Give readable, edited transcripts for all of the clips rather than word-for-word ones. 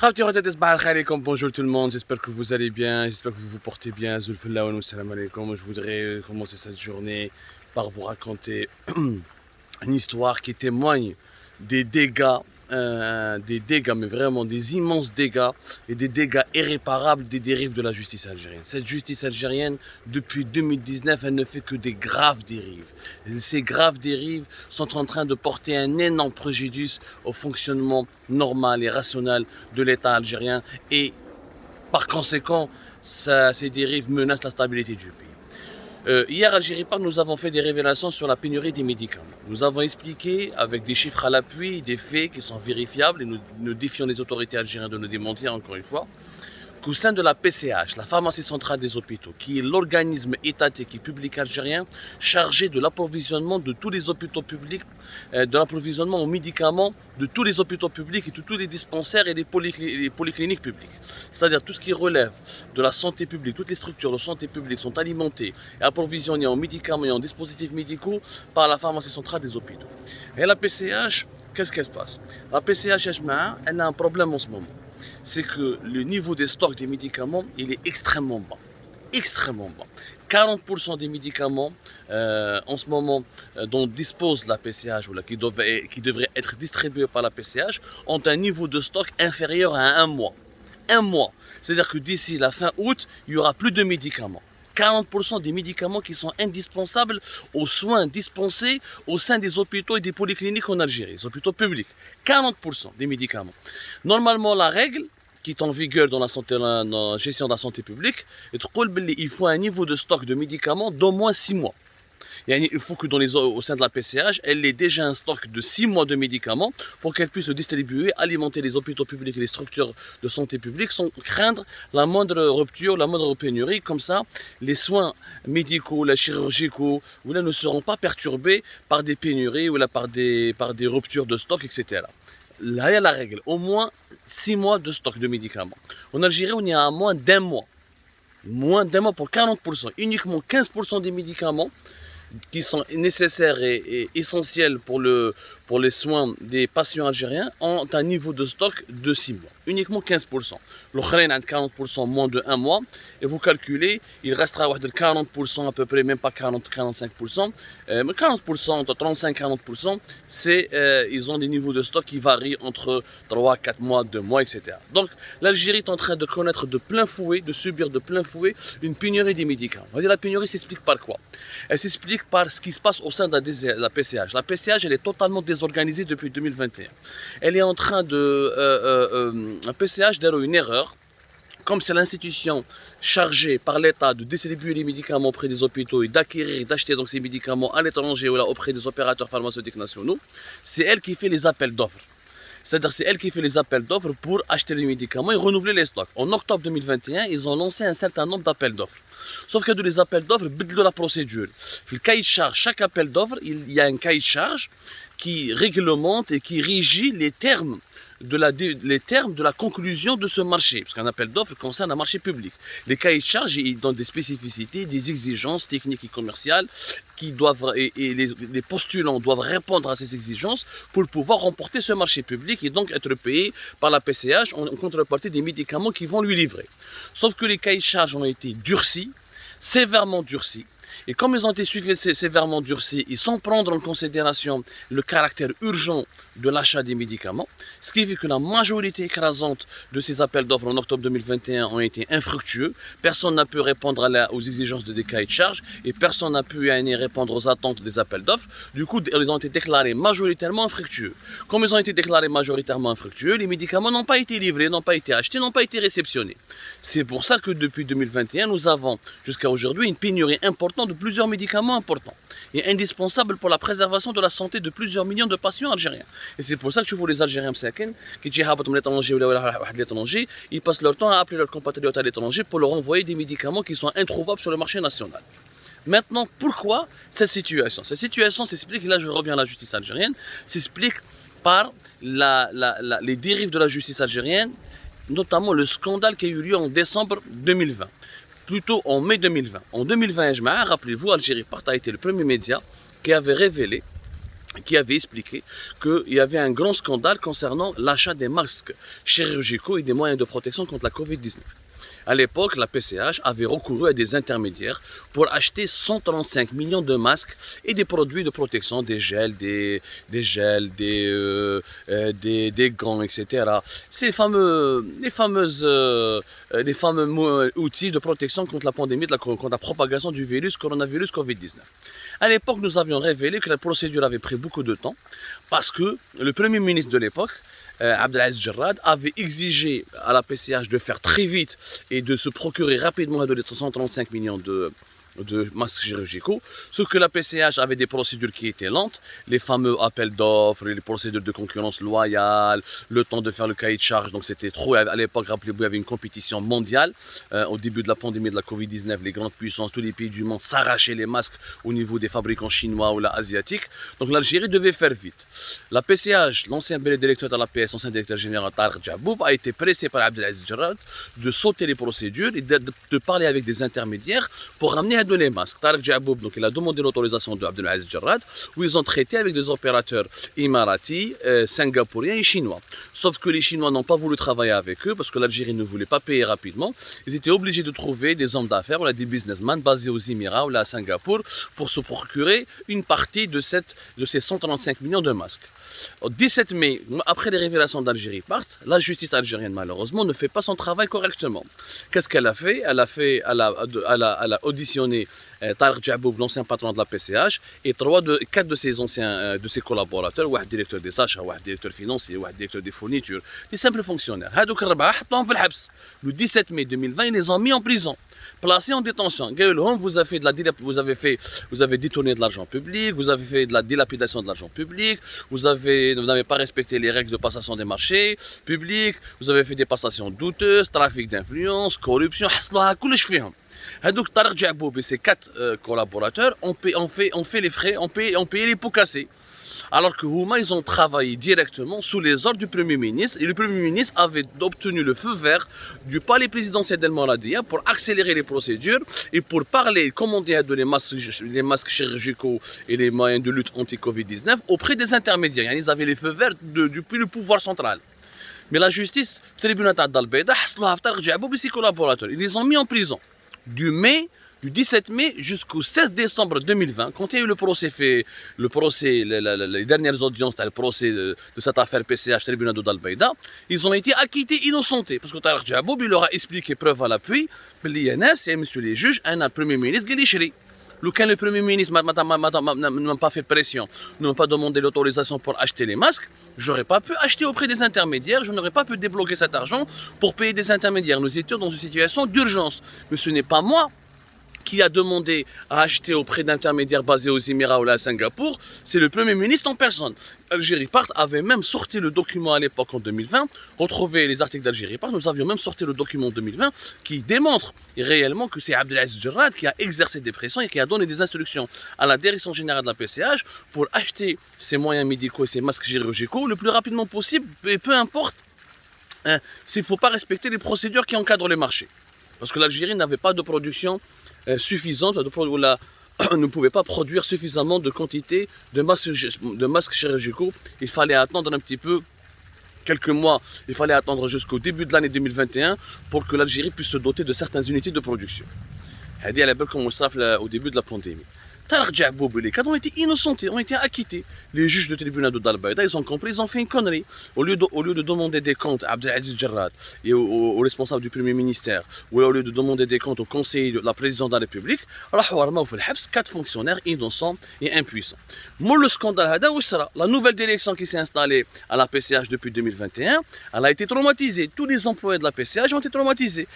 Bonjour tout le monde, j'espère que vous allez bien, j'espère que vous vous portez bien. Salam alaikum. Je voudrais commencer cette journée par vous raconter une histoire qui témoigne des dégâts, mais vraiment des immenses dégâts et des dégâts irréparables des dérives de la justice algérienne. Cette justice algérienne, depuis 2019, elle ne fait que des graves dérives. Et ces graves dérives sont en train de porter un énorme préjudice au fonctionnement normal et rationnel de l'État algérien et par conséquent, ces dérives menacent la stabilité du pays. Hier, Algérie Parle, nous avons fait des révélations sur la pénurie des médicaments. Nous avons expliqué, avec des chiffres à l'appui, des faits qui sont vérifiables, et nous défions les autorités algériennes de nous démentir encore une fois, qu'au sein de la PCH, la pharmacie centrale des hôpitaux, qui est l'organisme étatique et public algérien chargé de l'approvisionnement de tous les hôpitaux publics, de l'approvisionnement aux médicaments de tous les hôpitaux publics et de tous les dispensaires et les polycliniques publiques. C'est-à-dire tout ce qui relève de la santé publique, toutes les structures de santé publique sont alimentées et approvisionnées en médicaments et en dispositifs médicaux par la pharmacie centrale des hôpitaux. Et la PCH, qu'est-ce qu'elle se passe? La PCH, elle a un problème en ce moment. C'est que le niveau des stocks des médicaments, il est extrêmement bas. Extrêmement bas. 40% des médicaments en ce moment dont dispose la PCH ou qui devraient être distribués par la PCH ont un niveau de stock inférieur à un mois. Un mois. C'est-à-dire que d'ici la fin août, il n'y aura plus de médicaments. 40% des médicaments qui sont indispensables aux soins dispensés au sein des hôpitaux et des polycliniques en Algérie, les hôpitaux publics. 40% des médicaments. Normalement, la règle qui est en vigueur dans la gestion de la santé publique, il faut un niveau de stock de médicaments d'au moins 6 mois. Il faut que au sein de la PCH, elle ait déjà un stock de 6 mois de médicaments pour qu'elle puisse le distribuer, alimenter les hôpitaux publics et les structures de santé publique sans craindre la moindre rupture, la moindre pénurie. Comme ça, les soins médicaux, les chirurgicaux ne seront pas perturbés par des pénuries ou par des ruptures de stock, etc. Là, il y a la règle. Au moins 6 mois de stock de médicaments. En Algérie, on est à moins d'un mois. Moins d'un mois pour 40%. Uniquement 15% des médicaments qui sont nécessaires et essentiels pour les soins des patients algériens ont un niveau de stock de 6 mois. Uniquement 15%. L'autre a 40% moins de 1 mois. Et vous calculez, il restera de 40% à peu près, même pas 40-45%. Mais 40%, entre 35-40%, ils ont des niveaux de stock qui varient entre 3-4 mois, 2 mois, etc. Donc l'Algérie est en train de connaître de plein fouet, de subir de plein fouet une pénurie des médicaments. On va dire la pénurie s'explique par quoi? Elle s'explique par ce qui se passe au sein de la PCH. La PCH, elle est totalement désorganisée depuis 2021. Elle est en train la PCH d'avoir une erreur. Comme c'est l'institution chargée par l'État de distribuer les médicaments auprès des hôpitaux et d'acquérir et d'acheter donc ces médicaments à l'étranger ou là auprès des opérateurs pharmaceutiques nationaux, c'est elle qui fait les appels d'offres. C'est-à-dire c'est elle qui fait les appels d'offres pour acheter les médicaments et renouveler les stocks. En octobre 2021, ils ont lancé un certain nombre d'appels d'offres. Sauf que dans les appels d'offres, de la procédure. Le cahier de charge, chaque appel d'offres, il y a un cahier de charge qui réglemente et qui régit les termes de la conclusion de ce marché, parce qu'un appel d'offres concerne un marché public. Les cahiers de charges, ils donnent des spécificités, des exigences techniques et commerciales et les postulants doivent répondre à ces exigences pour pouvoir remporter ce marché public et donc être payés par la PCH en contrepartie des médicaments qu'ils vont lui livrer. Sauf que les cahiers de charges ont été durcis, sévèrement durcis. Et comme ils ont été sévèrement durcis et sans prendre en considération le caractère urgent de l'achat des médicaments, ce qui fait que la majorité écrasante de ces appels d'offres en octobre 2021 ont été infructueux. Personne n'a pu répondre aux exigences des cahiers de charges et personne n'a pu répondre aux attentes des appels d'offres. Du coup, ils ont été déclarés majoritairement infructueux. Comme ils ont été déclarés majoritairement infructueux, les médicaments n'ont pas été livrés, n'ont pas été achetés, n'ont pas été réceptionnés. C'est pour ça que depuis 2021, nous avons jusqu'à aujourd'hui une pénurie importante de plusieurs médicaments importants et indispensables pour la préservation de la santé de plusieurs millions de patients algériens. Et c'est pour ça que je vois les Algériens l'étranger, ils passent leur temps à appeler leurs compatriotes à l'étranger pour leur envoyer des médicaments qui sont introuvables sur le marché national. Maintenant, pourquoi cette situation? Cette situation s'explique, et là je reviens à la justice algérienne, s'explique par les dérives de la justice algérienne, notamment le scandale qui a eu lieu en décembre 2020. Plutôt en mai 2020. En 2020, rappelez-vous, Algérie Part a été le premier média qui avait révélé qui avait expliqué qu'il y avait un grand scandale concernant l'achat des masques chirurgicaux et des moyens de protection contre la Covid-19. À l'époque, la PCH avait recouru à des intermédiaires pour acheter 135 millions de masques et des produits de protection, des gels, des gants, etc. Les fameux outils de protection contre la pandémie, contre la propagation du coronavirus Covid-19. À l'époque, nous avions révélé que la procédure avait pris beaucoup de temps parce que le Premier ministre de l'époque, Abdelaziz Jarrad, avait exigé à la PCH de faire très vite et de se procurer rapidement les 135 millions de masques chirurgicaux, ce que la PCH avait des procédures qui étaient lentes, les fameux appels d'offres, les procédures de concurrence loyale, le temps de faire le cahier de charge, donc c'était trop. À l'époque, rappelez-vous, il y avait une compétition mondiale. Au début de la pandémie de la Covid-19, les grandes puissances, tous les pays du monde s'arrachaient les masques au niveau des fabricants chinois ou asiatiques. Donc l'Algérie devait faire vite. La PCH, l'ancien directeur de la PS, l'ancien directeur général Tarek Djaboub, a été pressé par Abdelaziz Jarrad de sauter les procédures et de parler avec des intermédiaires pour ramener à les masques. Tarek Djaboub, donc il a demandé l'autorisation de Abdelaziz Jarrad, où ils ont traité avec des opérateurs émiratis, singapouriens et chinois. Sauf que les Chinois n'ont pas voulu travailler avec eux parce que l'Algérie ne voulait pas payer rapidement. Ils étaient obligés de trouver des hommes d'affaires ou des businessmen basés aux Émirats ou à Singapour pour se procurer une partie de ces 135 millions de masques. Au 17 mai, après les révélations d'Algérie partent, la justice algérienne malheureusement ne fait pas son travail correctement. Qu'est-ce qu'elle a fait? Elle a auditionné Tarek Djaboub, l'ancien patron de la PCH, et quatre de ses collaborateurs, un directeur des achats, un directeur financier, un directeur des fournitures, des simples fonctionnaires. Le 17 mai 2020, ils les ont mis en prison, placés en détention. Vous avez détourné de l'argent public, vous avez fait de la dilapidation de l'argent public, vous n'avez pas respecté les règles de passation des marchés publics, vous avez fait des passations douteuses, trafic d'influence, corruption, donc Tarek Djaboub et ses quatre collaborateurs ont fait les frais, ont payé les pots cassés. Alors que ils ont travaillé directement sous les ordres du Premier ministre et le Premier ministre avait obtenu le feu vert du palais présidentiel d'El Mouradia pour accélérer les procédures et pour parler, commander les masques chirurgicaux et les moyens de lutte anti-Covid-19 auprès des intermédiaires. Ils avaient les feux verts depuis le pouvoir central. Mais la justice, le tribunal d'Al-Beida, et ses collaborateurs, ils les ont mis en prison du 17 mai jusqu'au 16 décembre 2020, quand il y a eu les dernières audiences, le procès de cette affaire PCH, tribunal d'Al-Beida, ils ont été acquittés, innocentés. Parce que Tarek Djaboub, il leur a expliqué, preuve à l'appui, que l'INS et monsieur les juges, un Premier ministre, Guélicheri. Quand le Premier ministre n'a pas fait pression, n'a pas demandé l'autorisation pour acheter les masques, j'aurais pas pu acheter auprès des intermédiaires, je n'aurais pas pu débloquer cet argent pour payer des intermédiaires. Nous étions dans une situation d'urgence. Mais ce n'est pas moi qui a demandé à acheter auprès d'intermédiaires basés aux Émirats ou à Singapour, c'est le Premier ministre en personne. Algérie Part avait même sorti le document à l'époque en 2020, retrouvez les articles d'Algérie Part, nous avions même sorti le document en 2020 qui démontre réellement que c'est Abdelaziz Jarrad qui a exercé des pressions et qui a donné des instructions à la direction générale de la PCH pour acheter ces moyens médicaux et ces masques chirurgicaux le plus rapidement possible, et peu importe s'il ne faut pas respecter les procédures qui encadrent les marchés. Parce que l'Algérie n'avait pas de production suffisante, ne pouvait pas produire suffisamment de quantité de masques chirurgicaux. Il fallait attendre un petit peu, quelques mois, il fallait attendre jusqu'au début de l'année 2021 pour que l'Algérie puisse se doter de certaines unités de production. Au début de la pandémie. Tarek Djaboub et les cadres ont été innocentés, ont été acquittés. Les juges du tribunal d'Al-Beida, ils ont compris, ils ont fait une connerie. Au lieu de demander des comptes à Abdelaziz Jarrad et aux responsables du Premier ministère, ou au lieu de demander des comptes au conseiller de la présidente de la République, quatre fonctionnaires innocents et impuissants. Moi, le scandale, la nouvelle direction qui s'est installée à la PCH depuis 2021, elle a été traumatisée. Tous les employés de la PCH ont été traumatisés.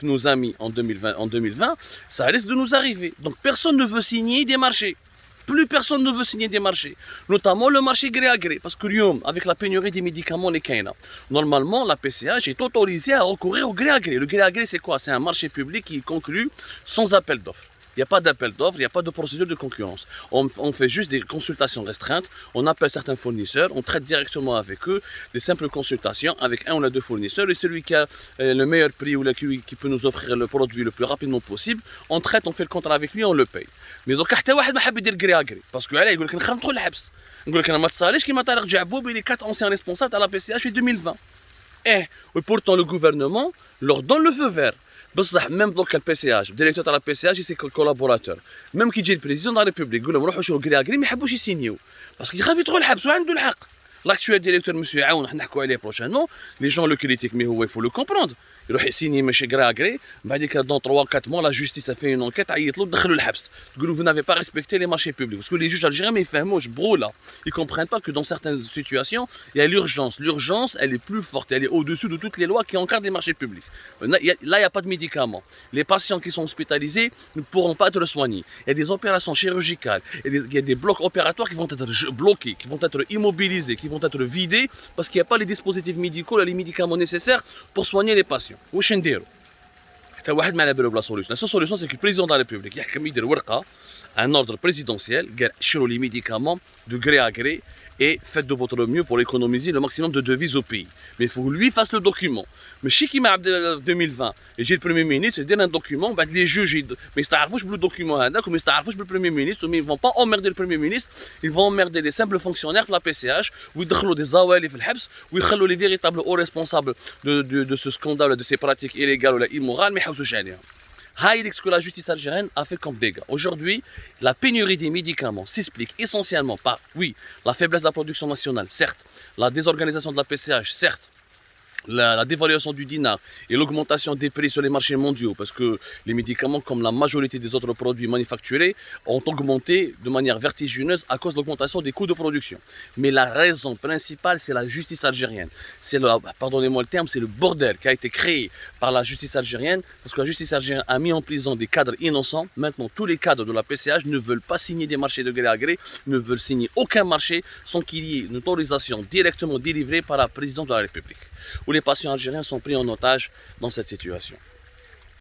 Nos amis en 2020, ça risque de nous arriver. Donc personne ne veut signer des marchés. Plus personne ne veut signer des marchés. Notamment le marché gré à gré. Parce que avec la pénurie des médicaments, normalement, la PCH est autorisée à recourir au gré à gré. Le gré à gré, c'est quoi? C'est un marché public qui est conclu sans appel d'offres. Il n'y a pas d'appel d'offres, il n'y a pas de procédure de concurrence. On fait juste des consultations restreintes, on appelle certains fournisseurs, on traite directement avec eux, des simples consultations avec un ou deux fournisseurs, et celui qui a le meilleur prix ou qui peut nous offrir le produit le plus rapidement possible, on traite, on fait le contrat avec lui, on le paye. Mais donc, حتى واحد ما حاب يدير gré à gré, parce que يقول لك نخرج ندخل الحبس. نقول لك انا ما تصاليش كيما طارق جعبوب les 4 anciens responsables à la PCH en 2020. Et pourtant le gouvernement leur donne le feu vert. بصح même donc le PCH, le directeur de la PCH et ses collaborateurs, même qui dit le président de la République, يقول لهم روحوا شوفوا gré à gré ما يحبوش يسينيو parce qu'il يخاف يدخل الحبس وعنده الحق. L'actuel directeur M. Aoun, نحكوا عليه prochainement, les gens le critiquent mais il faut le comprendre. يروح يسيني ماشي gré à gré, بعد dans 3-4 mois la justice a fait une enquête, عيط له دخلوا الحبس. تقولوا vous n'avez pas respecté les marchés publics parce que les juges algériens mais يفهموش برولا. Ils comprennent pas que dans certaines situations, il y a l'urgence. L'urgence, elle est plus forte, elle est au-dessus de toutes les lois qui encadrent les marchés publics. Là, il n'y a pas de médicaments. Les patients qui sont hospitalisés ne pourront pas être soignés. Il y a des opérations chirurgicales, il y a des blocs opératoires qui vont être bloqués, qui vont être immobilisés, qui vont être vidés parce qu'il n'y a pas les dispositifs médicaux, les médicaments nécessaires pour soigner les patients. واش نديرو؟ حتى واحد ما على بالو بلا سوليوشن. La seule solution c'est que le président de la République يحكم يدير ورقه un ordre présidentiel قال شروا les médicaments de gré à gré et faites de votre mieux pour économiser le maximum de devises au pays. Mais il faut que lui fasse le document. Mais chez qui m'a 2020 et j'ai le Premier ministre, il donne un document, bah, les juges, mais ils ne savent pas le document, comme ils ne savent pas le Premier ministre, mais ils ne vont pas emmerder le Premier ministre, ils vont emmerder les simples fonctionnaires de la PCH, où ils donnent des awali dans le habs, où ils donnent les véritables hauts responsables de ce scandale, de ces pratiques illégales ou immorales, mais ils ne savent pas. C'est ce que la justice algérienne a fait comme dégâts. Aujourd'hui, la pénurie des médicaments s'explique essentiellement par, oui, la faiblesse de la production nationale, certes, la désorganisation de la PCH, certes, la dévaluation du dinar et l'augmentation des prix sur les marchés mondiaux, parce que les médicaments, comme la majorité des autres produits manufacturés, ont augmenté de manière vertigineuse à cause de l'augmentation des coûts de production. Mais la raison principale, c'est la justice algérienne. C'est le, pardonnez-moi le terme, c'est le bordel qui a été créé par la justice algérienne, parce que la justice algérienne a mis en prison des cadres innocents. Maintenant, tous les cadres de la PCH ne veulent pas signer des marchés de gré à gré, ne veulent signer aucun marché sans qu'il y ait une autorisation directement délivrée par la présidente de la République, où les patients algériens sont pris en otage dans cette situation.